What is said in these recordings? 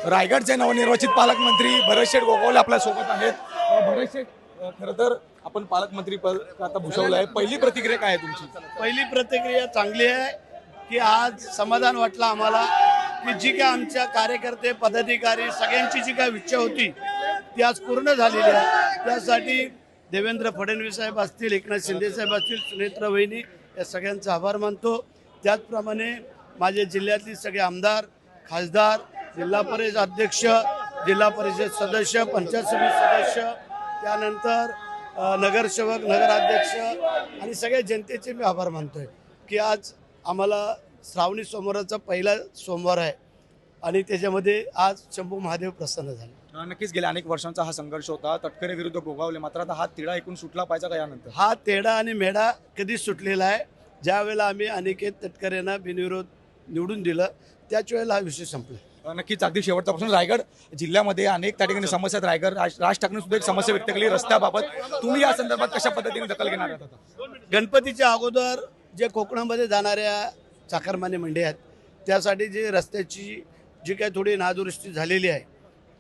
रायगडचे नवनिर्वाचित पालकमंत्री भरतशेठ गोगावले आपल्या सोबत आहेत। भरतशेठ, खरं तर आपण पालकमंत्री पद आता भूषवलं आहे, पहिली प्रतिक्रिया काय आहे तुमची? पहिली प्रतिक्रिया चांगली आहे की आज समाधान वाटलं आम्हाला की जी काय आमच्या कार्यकर्ते पदाधिकारी सगळ्यांची जी काय इच्छा होती ती आज पूर्ण झालेली आहे। त्यासाठी देवेंद्र फडणवीस साहेब असतील, एकनाथ शिंदे साहेब असतील, सुनेत्रा वहिनी या सगळ्यांचा आभार मानतो। त्याचप्रमाणे माझे जिल्ह्यातले सगळे आमदार, खासदार, जिल्हा परिषद अध्यक्ष, जिल्हा परिषद सदस्य, पंचायत समिती सदस्य, त्यानंतर नगरसेवक, नगराध्यक्ष आणि सगळ्या जनतेचे मी आभार मानतोय की आज आम्हाला श्रावणी सोमवाराचा पहिला सोमवार आहे आणि त्याच्यामध्ये आज शंभू महादेव प्रसन्न झाले। नक्कीच गेल्या अनेक वर्षांचा हा संघर्ष होता तटकरे विरुद्ध गोगावले, मात्र आता हा तिढा ऐकून सुटला पाहिजे का यानंतर? हा तेढा आणि मेढा कधीच सुटलेला आहे। ज्या वेळेला आम्ही अनिकेत तटकरेंना बिनविरोध निवडून दिलं त्याच वेळेला हा विषय संपला। नक्कीच अगदी शेवटच्यापासून रायगड जिल्ह्यामध्ये अनेक त्या ठिकाणी समस्या आहेत। रायगड राज ठाकरे सुद्धा एक समस्या व्यक्त केली रस्त्याबाबत, तुम्ही या संदर्भात कशा पद्धतीने दखल घेणार आहात आता? गणपतीच्या अगोदर जे कोकणामध्ये जाणाऱ्या चाकरमानी मंडी आहेत त्यासाठी जे रस्त्याची जी काही थोडी नादुरुस्ती झालेली आहे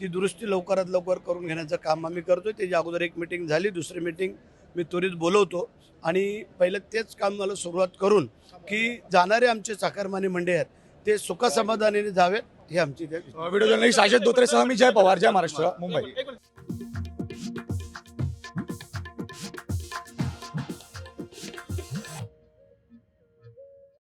ती दुरुस्ती लवकरात लवकर करून घेण्याचं काम आम्ही करतो। त्याच्या अगोदर एक मिटिंग झाली, दुसरी मिटिंग मी त्वरित बोलवतो आणि पहिलं तेच काम मला सुरुवात करून की जाणारे आमचे चाकरमानी मंडी आहेत ते सुखसमाधानाने जावेत ही आमची व्हिडिओ जर्नलिस्ट राजेश धोत्रेसह मी जय पवार, जय महाराष्ट्र, मुंबई।